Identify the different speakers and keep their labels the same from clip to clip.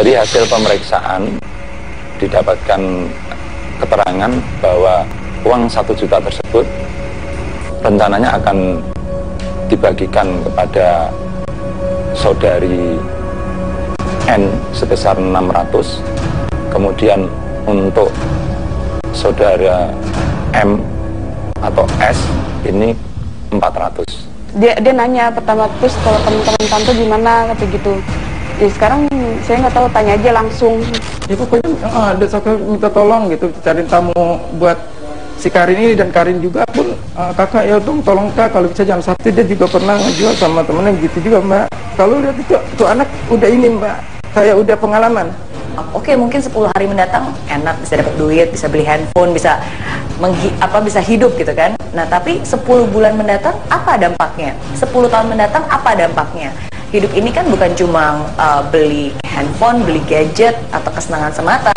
Speaker 1: Dari hasil pemeriksaan didapatkan keterangan bahwa uang 1 juta tersebut rencananya akan dibagikan kepada saudari N sebesar 600, kemudian untuk saudara M atau S ini 400.
Speaker 2: Dia nanya pertama, terus kalau teman-teman tante gimana, kata gitu. Ya sekarang saya nggak tahu, tanya aja langsung.
Speaker 3: Ya pokoknya ada kakak minta tolong gitu, cariin tamu buat si Karin ini, dan Karin juga pun kakak ya dong tolong kak, kalau bisa jam Sabtu. Dia juga pernah ngejual sama temennya gitu juga mbak. Kalau lihat itu anak udah ini mbak, kayak udah pengalaman.
Speaker 4: Oke, mungkin 10 hari mendatang enak, bisa dapat duit, bisa beli handphone, bisa bisa hidup gitu kan. Nah tapi 10 bulan mendatang apa dampaknya? 10 tahun mendatang apa dampaknya? Hidup ini kan bukan cuma beli handphone, beli gadget atau kesenangan semata.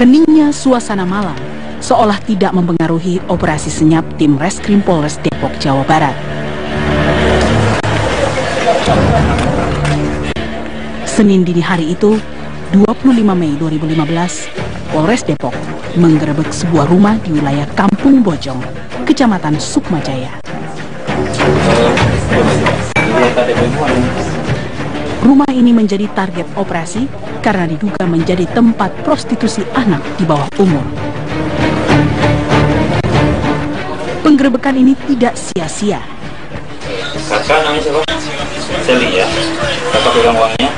Speaker 5: Heningnya suasana malam seolah tidak mempengaruhi operasi senyap tim Reskrim Polres Depok, Jawa Barat. Senin dini hari itu, 25 Mei 2015, Polres Depok menggerebek sebuah rumah di wilayah Kampung Bojong, Kecamatan Sukmajaya. Rumah ini menjadi target operasi karena diduga menjadi tempat prostitusi anak di bawah umur. Penggerebekan ini tidak sia-sia.
Speaker 6: Kakak namanya siapa? Seli ya. Kakak pegang uangnya.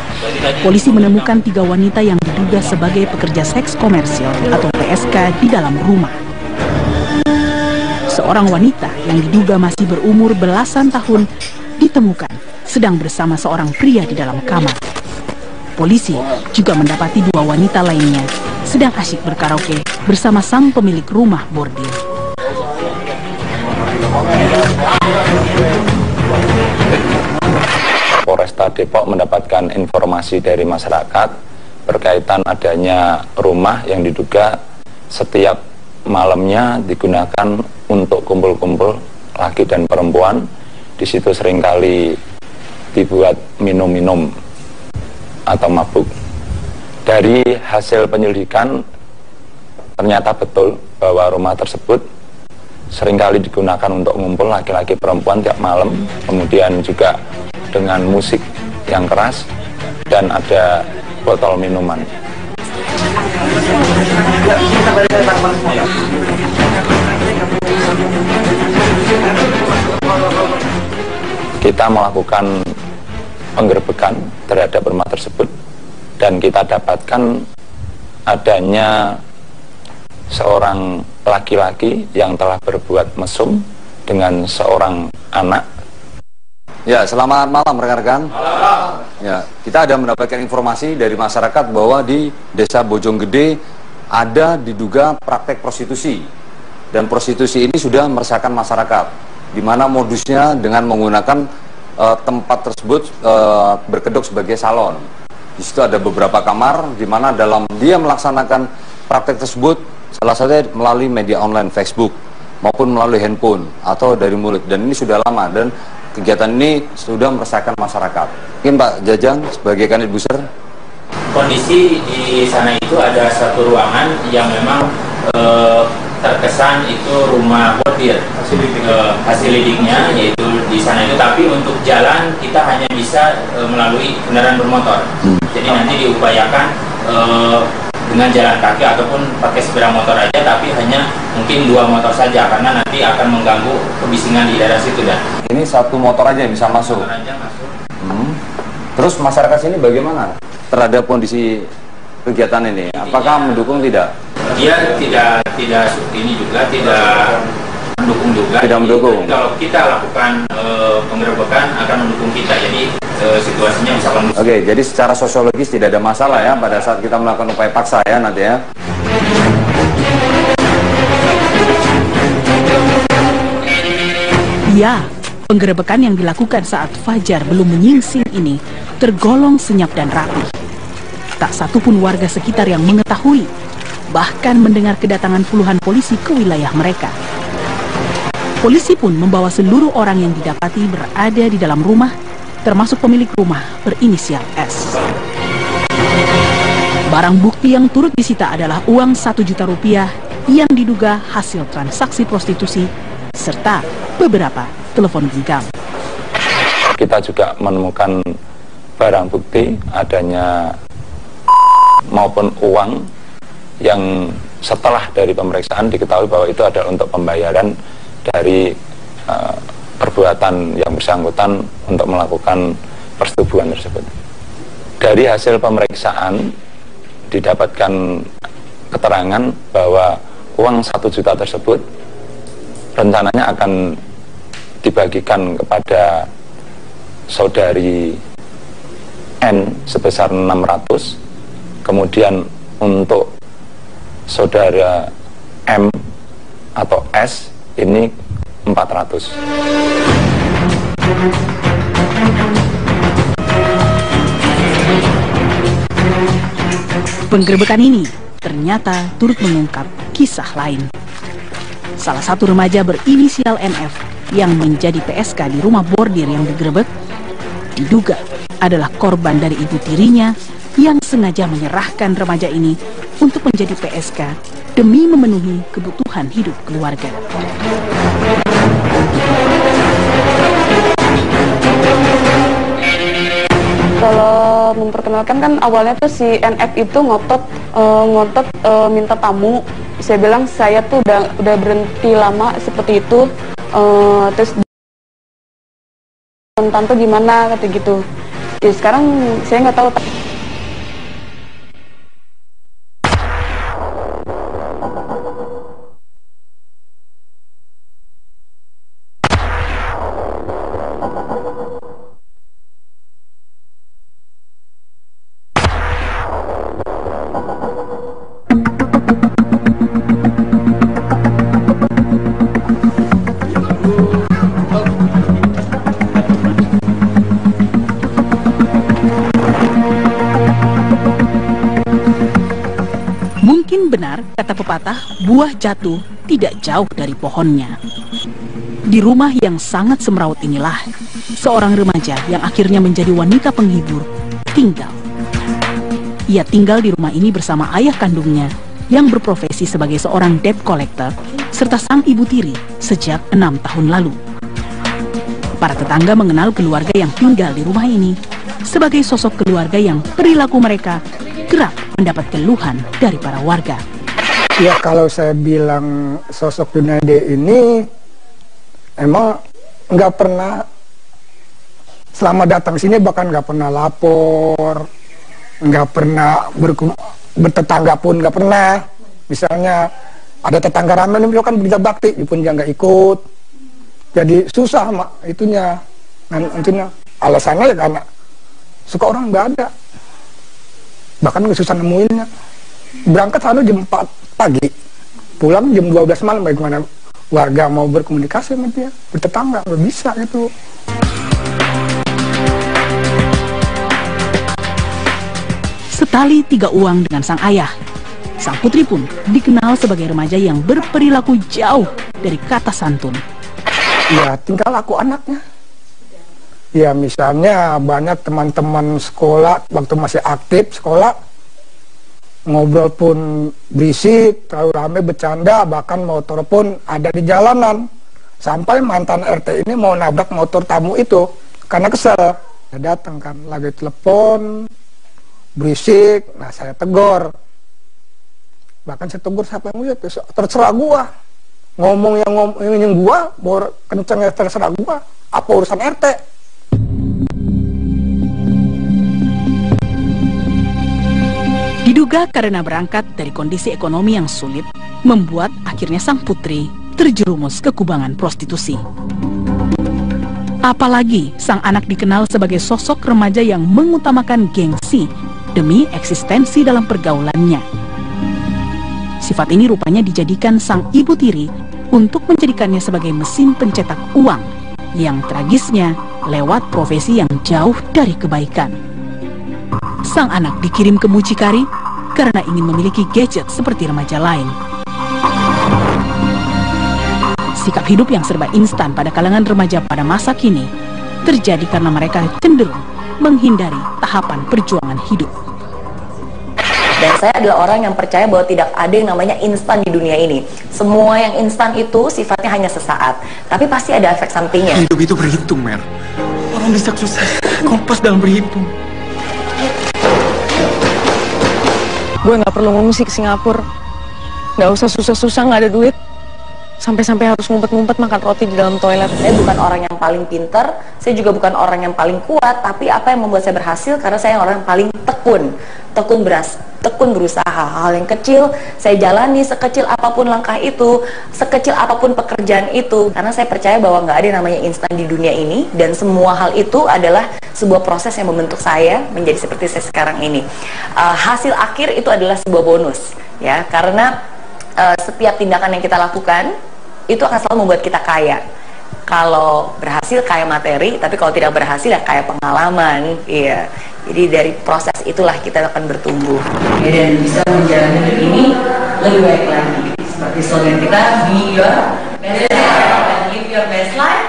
Speaker 5: Polisi menemukan 3 wanita yang diduga sebagai pekerja seks komersil atau PSK di dalam rumah. Seorang wanita yang diduga masih berumur belasan tahun ditemukan sedang bersama seorang pria di dalam kamar. Polisi juga mendapati 2 wanita lainnya sedang asyik berkaraoke bersama sang pemilik rumah bordil.
Speaker 1: Polresta Depok mendapatkan informasi dari masyarakat berkaitan adanya rumah yang diduga setiap malamnya digunakan untuk kumpul-kumpul laki dan perempuan. Di situ seringkali dibuat minum-minum atau mabuk. Dari hasil penyelidikan ternyata betul bahwa rumah tersebut seringkali digunakan untuk ngumpul laki-laki perempuan tiap malam, kemudian juga dengan musik yang keras dan ada botol minuman. Kita melakukan penggerebekan terhadap rumah tersebut dan kita dapatkan adanya seorang laki-laki yang telah berbuat mesum dengan seorang anak.
Speaker 7: Ya, selamat malam rekan-rekan. Ya, kita ada mendapatkan informasi dari masyarakat bahwa di Desa Bojonggede ada diduga praktek prostitusi, dan prostitusi ini sudah meresahkan masyarakat, di mana modusnya dengan menggunakan tempat tersebut berkedok sebagai salon. Di situ ada beberapa kamar, di mana dalam dia melaksanakan praktek tersebut, salah satunya melalui media online Facebook maupun melalui handphone atau dari mulut, dan ini sudah lama dan kegiatan ini sudah meresahkan masyarakat. Mungkin Pak Jajang sebagai Kanit Buser.
Speaker 6: Kondisi di sana itu ada satu ruangan yang memang terkesan itu rumah bordil. Hasil lidiknya yaitu di sana itu, tapi untuk jalan kita hanya bisa melalui kendaraan bermotor. Jadi nanti diupayakan dengan jalan kaki ataupun pakai sepeda motor aja, tapi hanya mungkin 2 motor saja karena nanti akan mengganggu kebisingan di daerah situ. Dan
Speaker 7: ini satu motor aja yang bisa masuk. Terus masyarakat sini bagaimana terhadap kondisi kegiatan ini? Apakah mendukung tidak?
Speaker 6: dia tidak ini juga tidak mendukung juga.
Speaker 7: Tidak mendukung.
Speaker 6: Jadi, kalau kita lakukan penggerebekan akan mendukung kita. Jadi situasinya bisa kondusif.
Speaker 7: Oke, jadi secara sosiologis tidak ada masalah ya pada saat kita melakukan upaya paksa ya nanti ya.
Speaker 5: Ya, penggerebekan yang dilakukan saat Fajar belum menyingsing ini tergolong senyap dan rapi. Tak satupun warga sekitar yang mengetahui, bahkan mendengar kedatangan puluhan polisi ke wilayah mereka. Polisi pun membawa seluruh orang yang didapati berada di dalam rumah, termasuk pemilik rumah berinisial S. Barang bukti yang turut disita adalah uang 1 juta rupiah yang diduga hasil transaksi prostitusi, serta beberapa telepon genggam.
Speaker 1: Kita juga menemukan barang bukti adanya maupun uang yang setelah dari pemeriksaan diketahui bahwa itu adalah untuk pembayaran dari perbuatan yang bersangkutan untuk melakukan persetubuhan tersebut. Dari hasil pemeriksaan didapatkan keterangan bahwa uang 1 juta tersebut rencananya akan dibagikan kepada saudari N sebesar 600, kemudian untuk saudara M atau S ini 400.
Speaker 5: Penggerebekan ini ternyata turut mengungkap kisah lain. Salah satu remaja berinisial NF yang menjadi PSK di rumah bordir yang digerebek diduga adalah korban dari ibu tirinya yang sengaja menyerahkan remaja ini untuk menjadi PSK demi memenuhi kebutuhan hidup keluarga.
Speaker 2: Kalau memperkenalkan kan awalnya tuh si NF itu ngotot minta tamu. Saya bilang saya tuh udah berhenti lama seperti itu. Terus tante gimana kata gitu. Ya sekarang saya nggak tahu.
Speaker 5: Mungkin benar kata pepatah, buah jatuh tidak jauh dari pohonnya. Di rumah yang sangat semrawut inilah seorang remaja yang akhirnya menjadi wanita penghibur tinggal. Ia tinggal di rumah ini bersama ayah kandungnya yang berprofesi sebagai seorang debt collector serta sang ibu tiri sejak 6 tahun lalu. Para tetangga mengenal keluarga yang tinggal di rumah ini sebagai sosok keluarga yang perilaku mereka kerap mendapat keluhan dari para warga.
Speaker 8: Ya kalau saya bilang sosok Junade ini emang nggak pernah selama datang sini bahkan nggak pernah lapor, nggak pernah bertetangga pun nggak pernah. Misalnya ada tetangga ramai nih kan berita bakti, pun dia nggak ikut. Jadi susah mak itunya. Nantinya alasannya ya karena suka orang nggak ada. Bahkan susah nemuinnya. Berangkat sana jam 4 pagi, pulang jam 12 malam. Bagaimana warga mau berkomunikasi sama dia, bertetangga, nggak bisa gitu.
Speaker 5: Setali 3 uang dengan sang ayah, sang putri pun dikenal sebagai remaja yang berperilaku jauh dari kata santun.
Speaker 8: Ya tingkah laku anaknya. Ya misalnya banyak teman-teman sekolah waktu masih aktif sekolah ngobrol pun berisik, terlalu ramai bercanda, bahkan motor pun ada di jalanan. Sampai mantan RT ini mau nabrak motor tamu itu karena kesel. Dia datang kan lagi telepon berisik, nah saya tegur. Bahkan saya tegur siapa yang lihat, terserah gua. Ngomong yang gua, kenceng terserah gua. Apa urusan RT?
Speaker 5: Diduga karena berangkat dari kondisi ekonomi yang sulit, membuat akhirnya sang putri terjerumus ke kubangan prostitusi. Apalagi sang anak dikenal sebagai sosok remaja yang mengutamakan gengsi demi eksistensi dalam pergaulannya. Sifat ini rupanya dijadikan sang ibu tiri untuk menjadikannya sebagai mesin pencetak uang yang tragisnya lewat profesi yang jauh dari kebaikan. Sang anak dikirim ke mucikari karena ingin memiliki gadget seperti remaja lain. Sikap hidup yang serba instan pada kalangan remaja pada masa kini terjadi karena mereka cenderung menghindari tahapan perjuangan hidup.
Speaker 4: Dan saya adalah orang yang percaya bahwa tidak ada yang namanya instan di dunia ini. Semua yang instan itu sifatnya hanya sesaat, tapi pasti ada efek sampingnya.
Speaker 3: Hidup itu berhitung, Mer. Orang bisa sukses kompas dalam berhitung.
Speaker 9: Gue nggak perlu ngungsi ke Singapura. Nggak usah susah-susah, nggak ada duit. Sampai-sampai harus ngumpet-ngumpet makan roti di dalam toilet.
Speaker 4: Saya bukan orang yang paling pinter, saya juga bukan orang yang paling kuat, tapi apa yang membuat saya berhasil karena saya orang yang paling tekun berusaha. Hal yang kecil saya jalani, sekecil apapun langkah itu, sekecil apapun pekerjaan itu, karena saya percaya bahwa nggak ada yang namanya instan di dunia ini, dan semua hal itu adalah sebuah proses yang membentuk saya menjadi seperti saya sekarang ini. Hasil akhir itu adalah sebuah bonus, ya, karena setiap tindakan yang kita lakukan itu akan selalu membuat kita kaya. Kalau berhasil kaya materi, tapi kalau tidak berhasil ya kaya pengalaman. Iya. Jadi dari proses itulah kita akan bertumbuh. Ya, dan bisa menjalani hidup ini lebih baik lagi. Seperti slogan kita, be your best life and live your best life.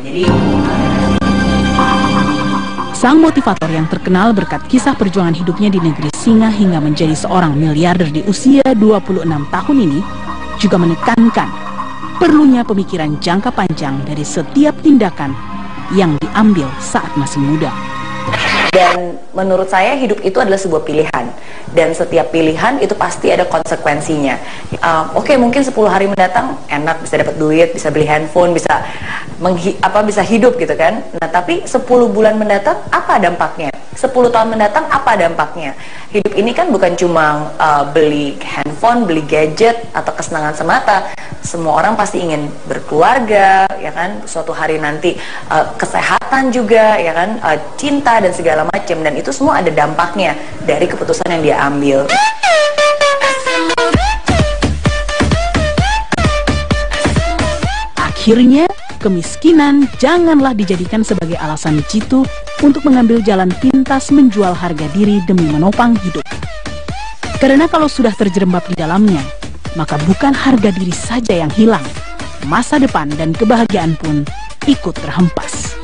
Speaker 4: Jadi
Speaker 5: sang motivator yang terkenal berkat kisah perjuangan hidupnya di negeri singa hingga menjadi seorang miliarder di usia 26 tahun ini juga menekankan perlunya pemikiran jangka panjang dari setiap tindakan yang diambil saat masih muda.
Speaker 4: Dan menurut saya hidup itu adalah sebuah pilihan, dan setiap pilihan itu pasti ada konsekuensinya. Oke, mungkin 10 hari mendatang enak, bisa dapat duit, bisa beli handphone, bisa bisa hidup gitu kan. Nah, tapi 10 bulan mendatang apa dampaknya? 10 tahun mendatang apa dampaknya? Hidup ini kan bukan cuma beli handphone, beli gadget atau kesenangan semata. Semua orang pasti ingin berkeluarga, ya kan? Suatu hari nanti kesehatan juga, ya kan? Cinta dan segala macam, dan itu semua ada dampaknya dari keputusan yang dia ambil.
Speaker 5: Akhirnya, kemiskinan janganlah dijadikan sebagai alasan jitu untuk mengambil jalan pintas menjual harga diri demi menopang hidup. Karena kalau sudah terjerembab di dalamnya, maka bukan harga diri saja yang hilang, masa depan dan kebahagiaan pun ikut terhempas.